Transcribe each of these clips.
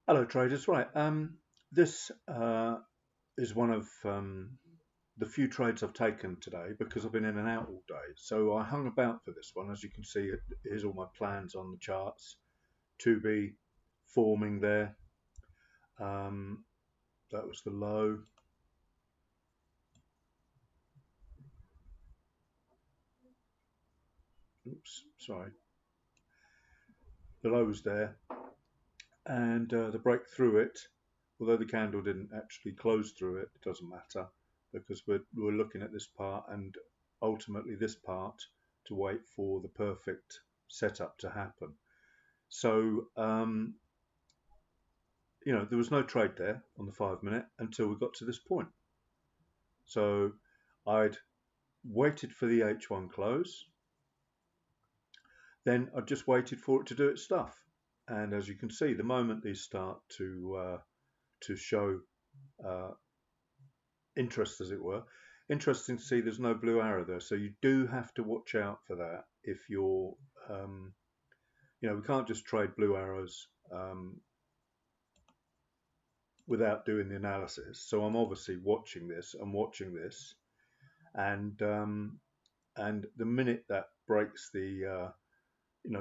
Hello traders, right. This is one of the few trades I've taken today because I've been in and out all day. So I hung about for this one. As you can see, here's all my plans on the charts to be forming there. That was the low. Oops, sorry. The low was there, and the break through it. Although the candle didn't actually close through it, it doesn't matter because we're looking at this part and ultimately this part to wait for the perfect setup to happen. So, there was no trade there on the 5 minute until we got to this point. So I'd waited for the H1 close, then I just waited for it to do its stuff. And as you can see, the moment these start to show uh, interest, as it were. Interesting to see there's no blue arrow there, so you do have to watch out for that if you're, we can't just trade blue arrows without doing the analysis. So I'm obviously watching this and watching this, and the minute that breaks the,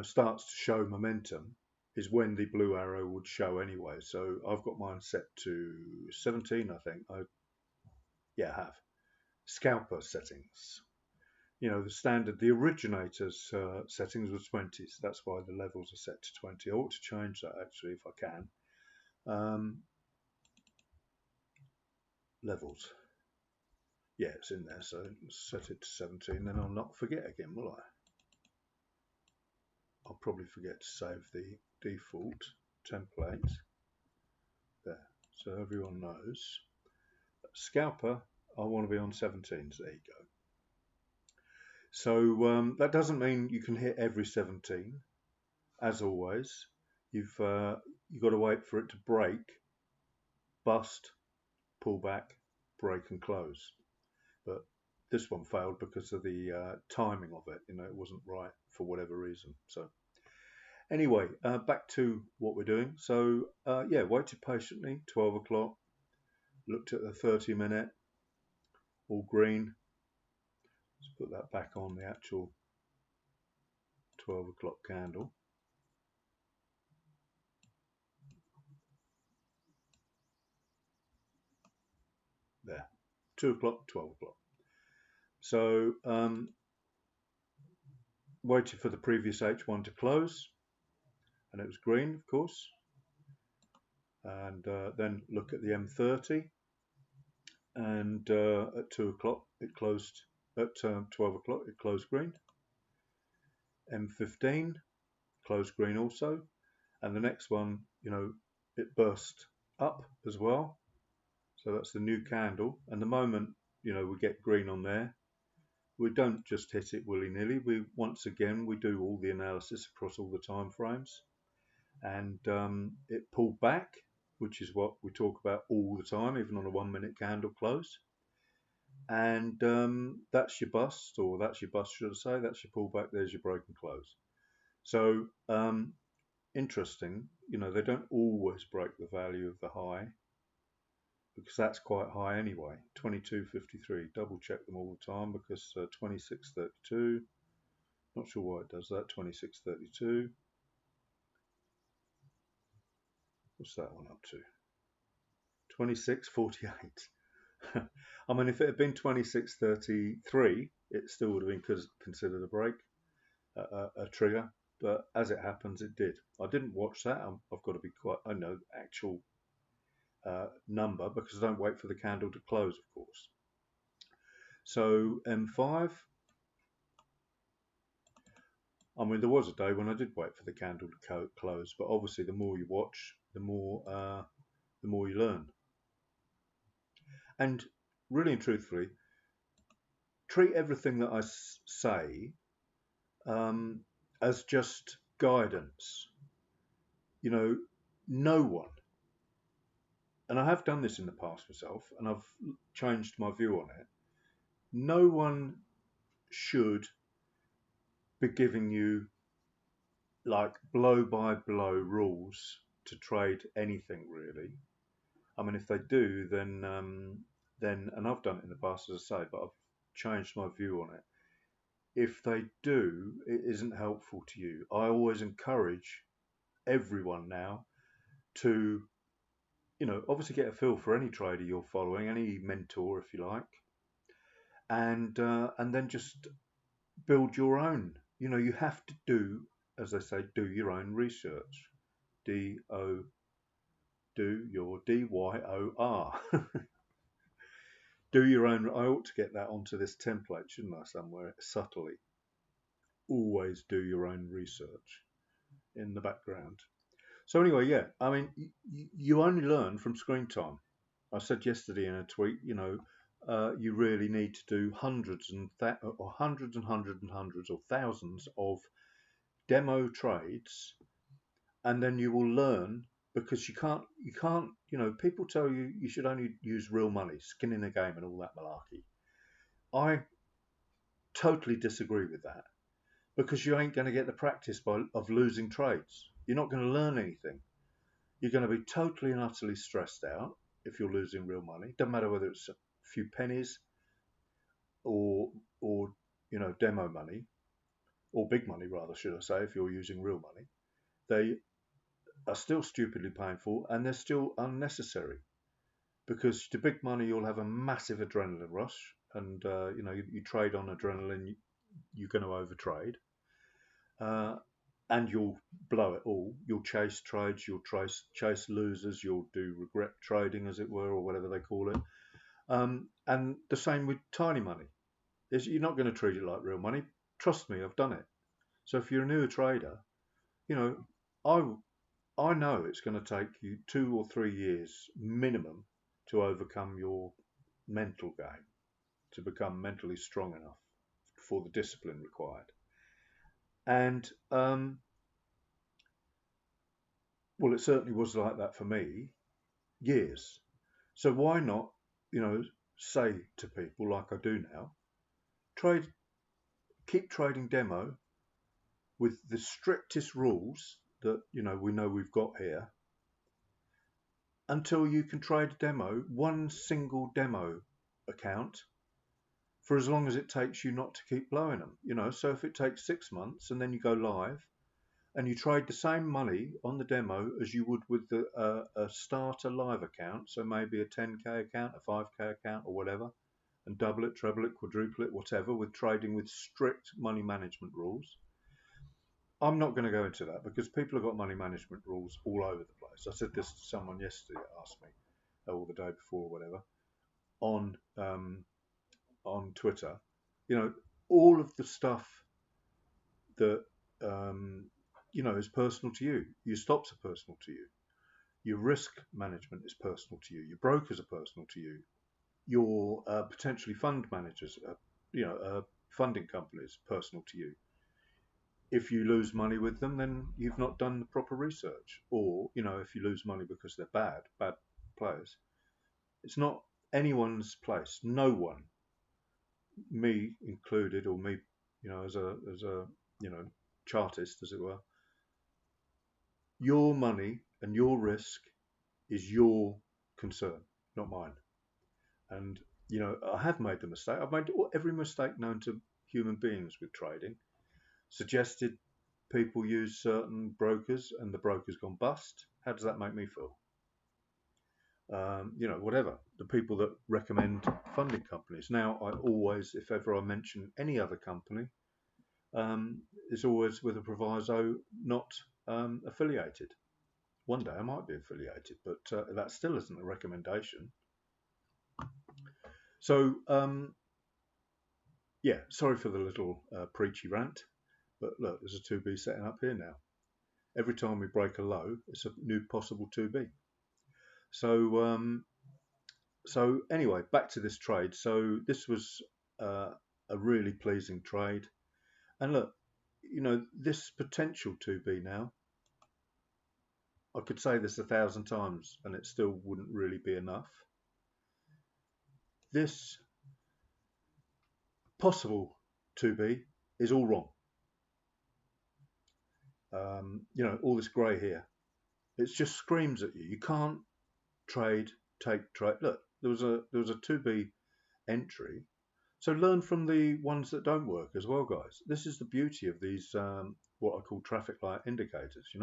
starts to show momentum is when the blue arrow would show anyway. So I've got mine set to 17, I think. I have scalper settings. The standard, the originator's settings was 20, so that's why the levels are set to 20. I ought to change that actually if I can. Levels, yeah, it's in there, so set it to 17, then I'll not forget again, will I? I'll probably forget to save the default template there, so everyone knows. Scalper, I want to be on 17s, there you go. So that doesn't mean you can hit every 17. As always, you've got to wait for it to break, bust, pull back, break and close. But this one failed because of the timing of it. It wasn't right for whatever reason. So anyway, back to what we're doing. So waited patiently, 12 o'clock, looked at the 30-minute, all green. Let's put that back on the actual 12 o'clock candle. There, 2 o'clock, 12 o'clock. So waited for the previous H1 to close, and it was green, of course. And then look at the M30, and at 2 o'clock it closed. At 12 o'clock it closed green. M15 closed green also, and the next one, it burst up as well. So that's the new candle, and the moment we get green on there, we don't just hit it willy-nilly. Once again we do all the analysis across all the time frames, and it pulled back, which is what we talk about all the time, even on a 1 minute candle close. And that's your bust, or that's your bust, should I say. That's your pullback. There's your break and close. So interesting, they don't always break the value of the high because that's quite high anyway. 22.53. Double check them all the time because 26.32. Not sure why it does that. 26.32. What's that one up to? 26.48. I mean, if it had been 26.33, it still would have been considered a break, a trigger. But as it happens, it did. I didn't watch that. I've got to be quite, I know, actual number because I don't wait for the candle to close, of course. So M5. I mean, there was a day when I did wait for the candle to close, but obviously, the more you watch, the more you learn. And really and truthfully, treat everything that I say as just guidance. No one, and I have done this in the past myself, and I've changed my view on it. No one should be giving you like blow by blow rules to trade anything really. I mean, if they do, then and I've done it in the past, as I say, but I've changed my view on it. If they do, it isn't helpful to you. I always encourage everyone now to, obviously get a feel for any trader you're following, any mentor, if you like, and then just build your own. You have to do, as they say, do your own research. Do your DYOR. Do your own. I ought to get that onto this template, shouldn't I, somewhere subtly. Always do your own research in the background. So anyway, yeah, I mean, you only learn from screen time. I said yesterday in a tweet, you really need to do hundreds and hundreds or thousands of demo trades, and then you will learn, because you can't, people tell you you should only use real money, skin in the game and all that malarkey. I totally disagree with that, because you ain't going to get the practice of losing trades. You're not going to learn anything. You're going to be totally and utterly stressed out if you're losing real money. Doesn't matter whether it's a few pennies or demo money, or big money rather, should I say, if you're using real money. They are still stupidly painful, and they're still unnecessary, because the big money, you'll have a massive adrenaline rush, and you trade on adrenaline, you're going to overtrade, and you'll blow it all. You'll chase trades, you'll chase losers, you'll do regret trading, as it were, or whatever they call it. And the same with tiny money. You're not going to treat it like real money. Trust me, I've done it. So if you're a newer trader, I know it's going to take you 2 or 3 years minimum to overcome your mental game, to become mentally strong enough for the discipline required. And well, it certainly was like that for me, years. So why not, say to people like I do now, keep trading demo with the strictest rules that we know we've got here, until you can trade a demo, one single demo account, for as long as it takes you not to keep blowing them. So if it takes 6 months and then you go live and you trade the same money on the demo as you would with a starter live account, so maybe a 10k account, a 5k account, or whatever, and double it, treble it, quadruple it, whatever, with trading with strict money management rules. I'm not going to go into that, because people have got money management rules all over the place. I said this to someone yesterday that asked me, or the day before, or whatever, on Twitter. All of the stuff that is personal to you. Your stops are personal to you. Your risk management is personal to you. Your brokers are personal to you. Your potentially fund managers, funding companies, personal to you. If you lose money with them, then you've not done the proper research. Or, if you lose money because they're bad players, it's not anyone's place. No one, me included, or me, as a chartist, as it were. Your money and your risk is your concern, not mine. And I have made the mistake. I've made every mistake known to human beings with trading. Suggested people use certain brokers, and the broker's gone bust. How does that make me feel? Whatever. The people that recommend funding companies. Now, I always, if ever I mention any other company, it's always with a proviso, not affiliated. One day I might be affiliated, but that still isn't a recommendation. So, yeah, sorry for the little preachy rant, but look, there's a 2B setting up here now. Every time we break a low, it's a new possible 2B. So anyway, back to this trade. So this was a really pleasing trade. And look, this potential 2B now, I could say this 1,000 times and it still wouldn't really be enough. This possible 2B is all wrong. All this grey here. It just screams at you. You can't trade, take trade. Look, there was a 2B entry. So learn from the ones that don't work as well, guys. This is the beauty of these what I call traffic light indicators.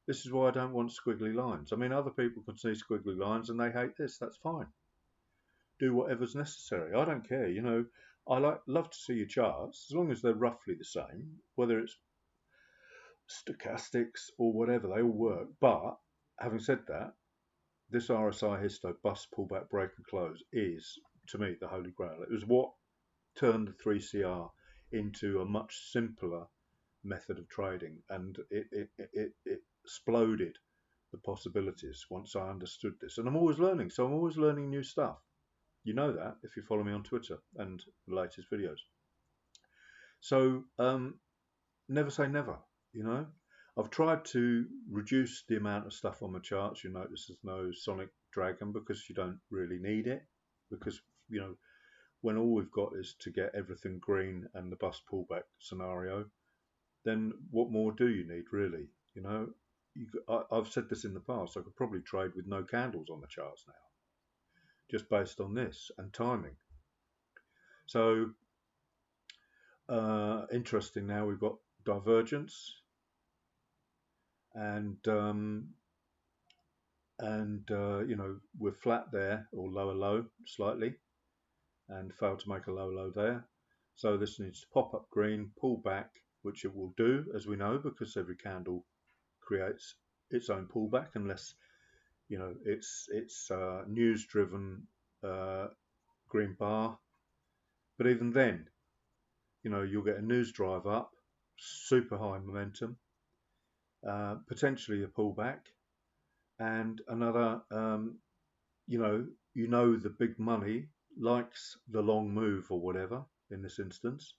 This is why I don't want squiggly lines. I mean, other people can see squiggly lines and they hate this. That's fine. Do whatever's necessary. I don't care. Love to see your charts as long as they're roughly the same, whether it's stochastics or whatever. They all work. But having said that, this RSI histo bust pullback break and close is, to me, the holy grail. It was what turned the 3CR into a much simpler method of trading, and it exploded the possibilities once I understood this. And I'm always learning, so I'm always learning new stuff. You know that if you follow me on Twitter and the latest videos. So never say never. I've tried to reduce the amount of stuff on the charts. You notice there's no Sonic Dragon because you don't really need it, because when all we've got is to get everything green and the bust pullback scenario, then what more do you need, really? I've said this in the past, I could probably trade with no candles on the charts now, just based on this and timing. So interesting, now we've got divergence, and we're flat there, or lower low slightly, and failed to make a low low there. So this needs to pop up green, pull back, which it will do, as we know, because every candle creates its own pullback, unless it's news driven green bar. But even then, you'll get a news drive up, super high momentum, potentially a pullback, and another. The big money likes the long move or whatever in this instance,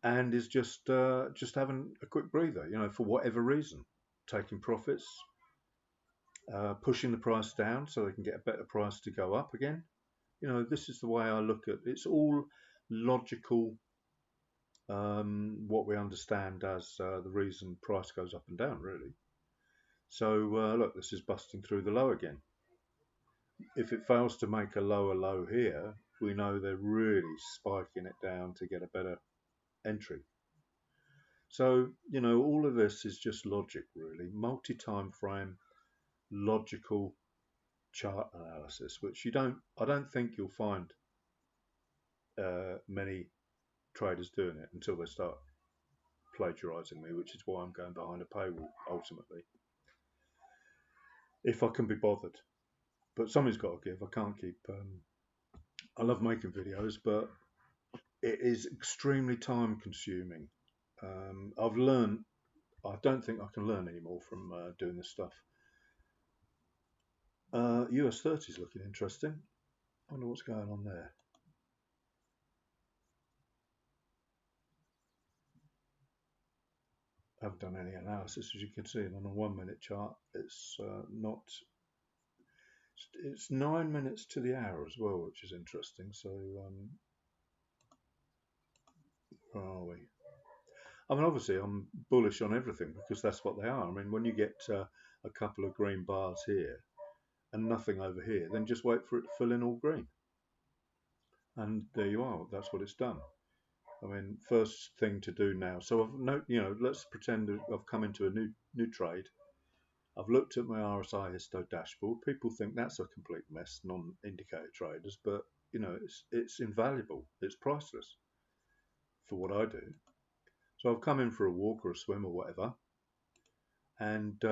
and is just having a quick breather, for whatever reason, taking profits, pushing the price down so they can get a better price to go up again. This is the way I look at it. It's all logical, what we understand as the reason price goes up and down, really. So look, this is busting through the low again. If it fails to make a lower low here, we know they're really spiking it down to get a better entry. So, all of this is just logic, really. Multi-time frame, logical chart analysis, which I don't think you'll find many traders doing it until they start plagiarizing me, which is why I'm going behind a paywall ultimately, if I can be bothered. But something's got to give. I can't keep I love making videos, but it is extremely time consuming. I've learned, I don't think I can learn anymore from doing this stuff. US 30 is looking interesting. I wonder what's going on there. I haven't done any analysis, as you can see, and on a 1 minute chart, it's not. It's 9 minutes to the hour as well, which is interesting. So, where are we? I mean, obviously, I'm bullish on everything because that's what they are. I mean, when you get a couple of green bars here and nothing over here, then just wait for it to fill in all green. And there you are. That's what it's done. I mean, first thing to do now. So let's pretend I've come into a new trade. I've looked at my RSI histo dashboard. People think that's a complete mess, non-indicator traders, but it's invaluable. It's priceless for what I do. So I've come in for a walk or a swim or whatever, and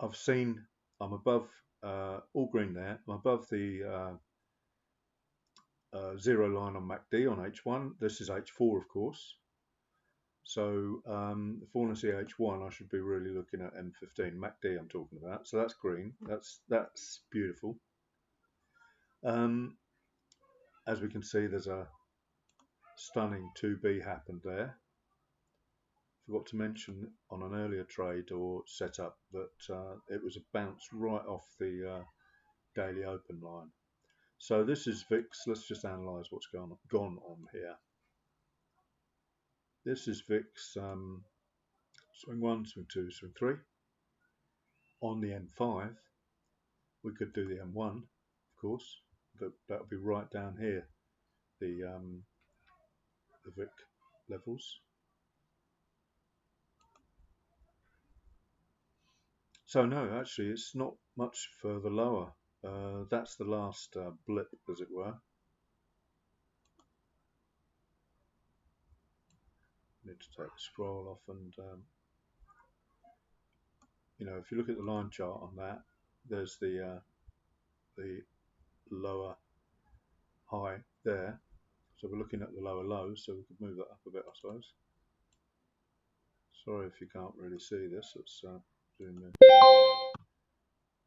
I've seen I'm above all green there. I'm above the zero line on MACD on H1. This is H4, of course. So if I want to see H1, I should be really looking at M15 MACD. I'm talking about. So that's green. That's beautiful. As we can see, there's a stunning 2B happened there. Forgot to mention on an earlier trade or setup that it was a bounce right off the daily open line. So this is VIX. Let's just analyze what's gone on here. This is VIX Swing 1, swing 2, swing 3. On the M5, we could do the M1, of course. That would be right down here, the VIC levels. So no, actually, it's not much further lower. That's the last blip, as it were. Need to take the scroll off, and you know, if you look at the line chart on that, there's the lower high there. So we're looking at the lower low, so we could move that up a bit, I suppose. Sorry if you can't really see this. Let's zoom in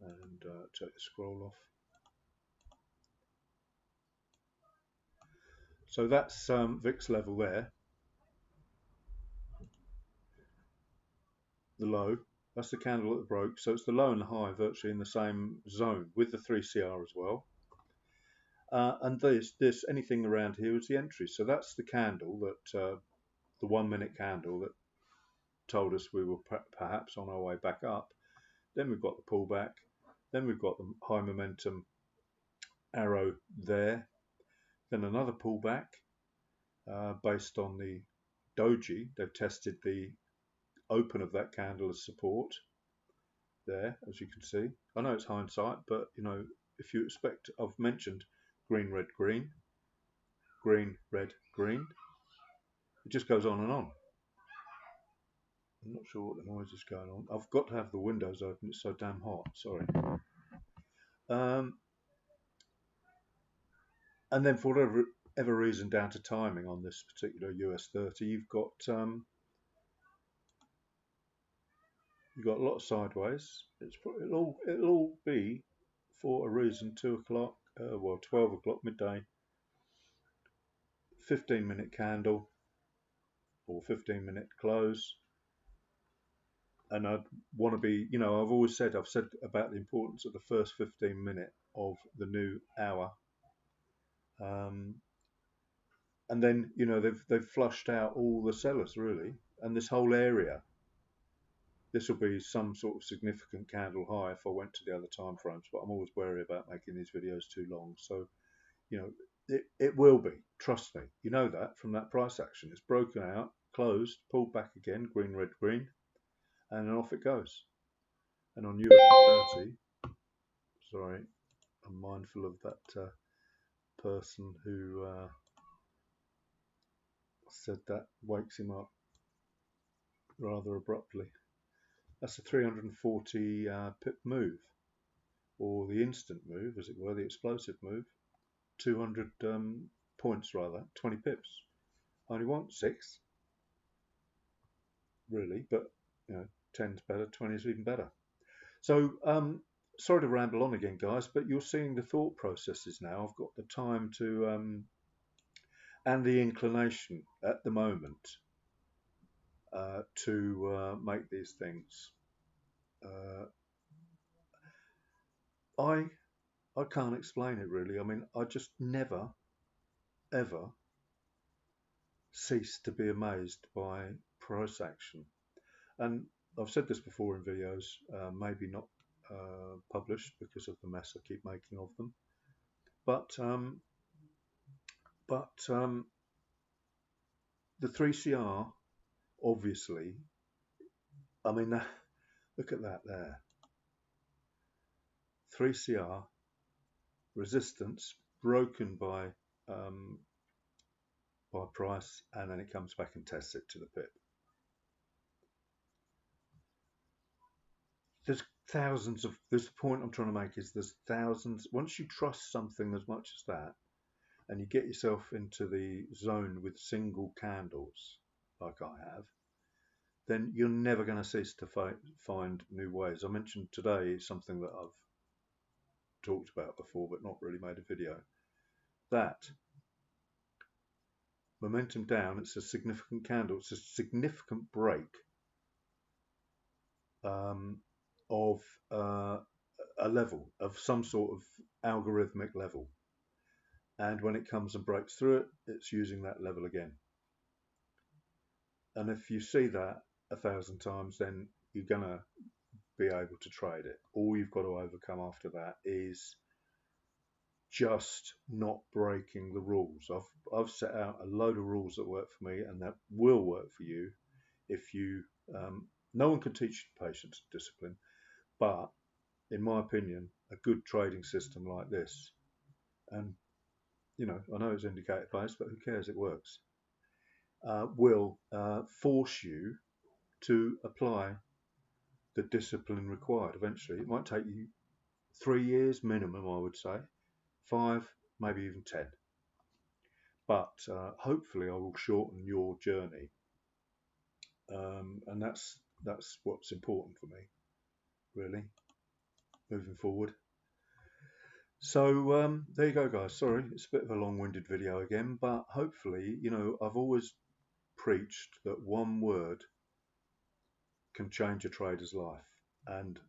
and take the scroll off. So that's VIX level there. The low, that's the candle that broke. So it's the low and the high virtually in the same zone with the 3CR as well. And this anything around here is the entry. So that's the candle that the 1 minute candle that told us we were perhaps on our way back up. Then we've got the pullback. Then we've got the high momentum arrow there. Then another pullback based on the doji. They've tested the open of that candle as support there, as you can see. I know it's hindsight, but you know, if you expect, I've mentioned green, red, green, green, red, green. It just goes on and on. I'm not sure what the noise is going on. I've got to have the windows open. It's so damn hot. Sorry. And then for whatever reason, down to timing on this particular US 30, you've got a lot of sideways. It'll all be for a reason. 2 o'clock, well, 12 o'clock midday. 15-minute candle or 15-minute close. And I'd want to be, you know, I've said about the importance of the first 15 minute of the new hour. And then, you know, they've flushed out all the sellers really, and this whole area. This will be some sort of significant candle high if I went to the other time frames, but I'm always wary about making these videos too long. So, you know, it will be, trust me. You know that from that price action. It's broken out, closed, pulled back again, green, red, green, and then off it goes. And on US 30, sorry, I'm mindful of that person who said that wakes him up rather abruptly. That's a 340 pip move, or the instant move, as it were, the explosive move. 200 points rather, 20 pips. I only want 6, really, but you know, 10's better, 20 is even better. So sorry to ramble on again, guys, but you're seeing the thought processes now. I've got the time to and the inclination at the moment to make these things. I can't explain it really. I mean, I just never, ever cease to be amazed by price action. And I've said this before in videos, maybe not published because of the mess I keep making of them. But the 3CR, obviously, I mean, look at that there. 3CR resistance broken by price, and then it comes back and tests it to the pip. There's thousands of, this point I'm trying to make is there's thousands, once you trust something as much as that, and you get yourself into the zone with single candles, like I have, then you're never going to cease to find new ways. I mentioned today something that I've talked about before, but not really made a video. That momentum down, it's a significant candle, it's a significant break of a level, of some sort of algorithmic level. And when it comes and breaks through it, it's using that level again. And if you see that, 1,000 times, then you're gonna be able to trade it. All you've got to overcome after that is just not breaking the rules. I've set out a load of rules that work for me and that will work for you if you. No one can teach patience and discipline, but in my opinion, a good trading system like this, and I know it's indicator based, but who cares? It works. Will force you to apply the discipline required. Eventually, it might take you 3 years minimum, I would say, 5, maybe even 10. But hopefully, I will shorten your journey, and that's what's important for me, really, moving forward. So there you go, guys. Sorry, it's a bit of a long-winded video again, but hopefully, I've always preached that one word can change a trader's life, and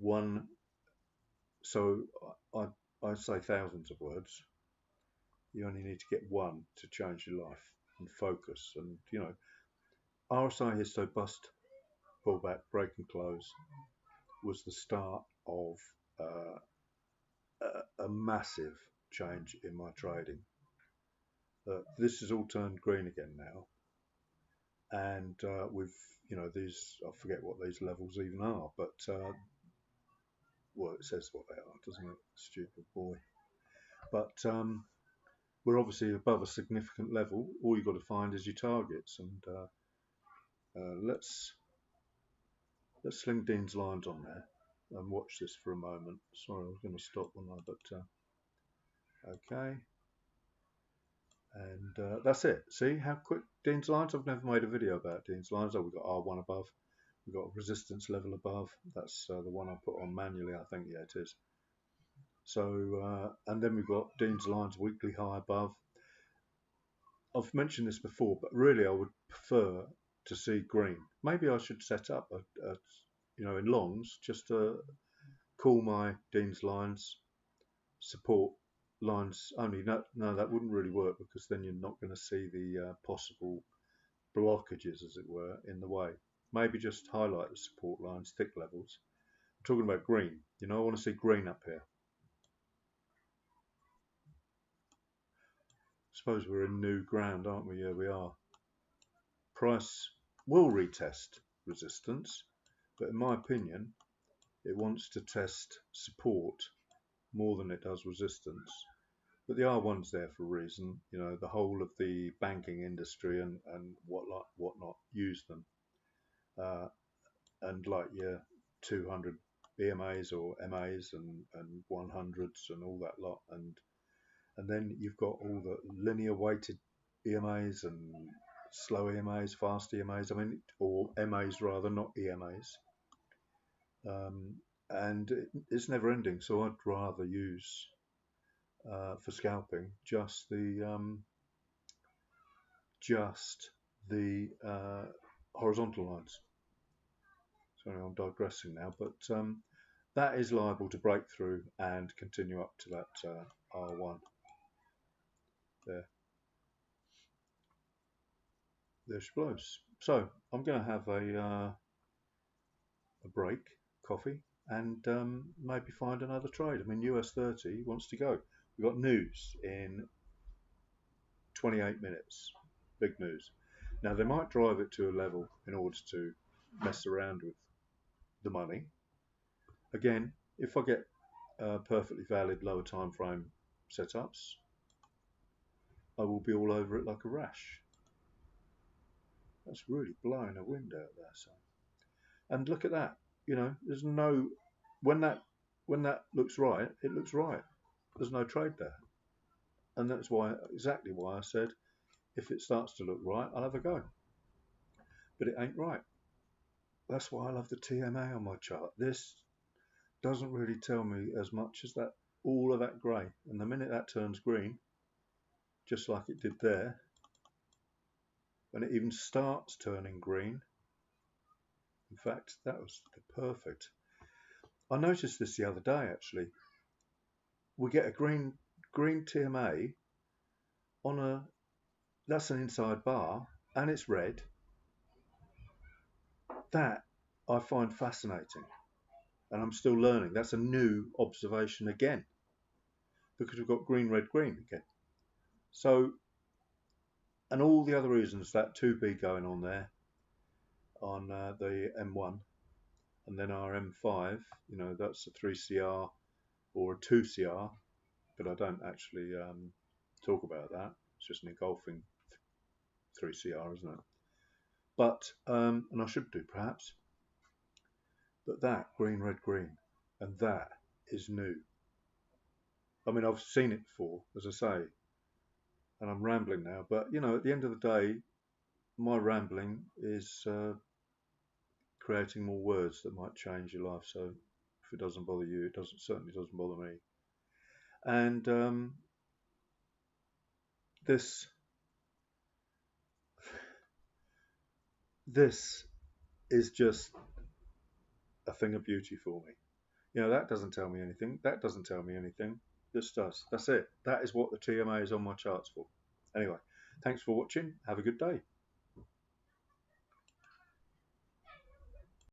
one. So I I say thousands of words. You only need to get one to change your life and focus. And RSI histo bust, pullback, break and close was the start of uh, a massive change in my trading. This has all turned green again now, and with these, I forget what these levels even are, but well, it says what they are, doesn't it? Stupid boy. But we're obviously above a significant level. All you've got to find is your targets, and let's sling Dean's lines on there and watch this for a moment. Sorry, I was going to stop one there, but okay. And that's it. See how quick Dean's lines? I've never made a video about Dean's lines. Oh, we've got R1 above. We've got resistance level above. That's the one I put on manually, I think. Yeah, it is. So, and then we've got Dean's lines weekly high above. I've mentioned this before, but really I would prefer to see green. Maybe I should set up in longs just to call my Dean's lines support lines only. No, that wouldn't really work, because then you're not going to see the possible blockages, as it were, in the way. Maybe just highlight the support lines, thick levels. I'm talking about green. I want to see green up here. Suppose we're in new ground, aren't we? Yeah, we are. Price will retest resistance, but in my opinion, it wants to test support more than it does resistance. But the R1's there for a reason. The whole of the banking industry and whatnot use them. And like your 200 EMAs or MAs and 100s and all that lot. And then you've got all the linear weighted EMAs and slow EMAs, fast EMAs, or MAs rather, not EMAs. And it's never ending, so I'd rather use for scalping just the horizontal lines. Sorry, I'm digressing now, but that is liable to break through and continue up to that R1 there. There she blows. So I'm going to have a break, coffee, and maybe find another trade. US 30 wants to go. We've got news in 28 minutes. Big news. Now, they might drive it to a level in order to mess around with the money. Again, if I get perfectly valid lower time frame setups, I will be all over it like a rash. That's really blowing a wind out there. So, and look at that. There's no when that looks right, it looks right. There's no trade there, and that's exactly why I said if it starts to look right, I'll have a go. But it ain't right. That's why I love the TMA on my chart. This doesn't really tell me as much as that, all of that grey. And the minute that turns green, just like it did there, when it even starts turning green, in fact, that was perfect. I noticed this the other day, actually. We get a green TMA on that's an inside bar, and it's red. that I find fascinating, and I'm still learning. That's a new observation again, because we've got green, red, green again. So, and all the other reasons, that 2B going on there on the M1, and then our M5, you know, that's a 3CR or a 2CR, but I don't actually talk about that. It's just an engulfing 3CR, isn't it? But, and I should do perhaps, but that green, red, green, and that is new. I mean, I've seen it before, as I say, and I'm rambling now, but you know, at the end of the day, my rambling is creating more words that might change your life. So if it doesn't bother you, it certainly doesn't bother me. And this is just a thing of beauty for me. You know, that doesn't tell me anything. That doesn't tell me anything. This does. That's it. That is what the TMA is on my charts for. Anyway, thanks for watching. Have a good day.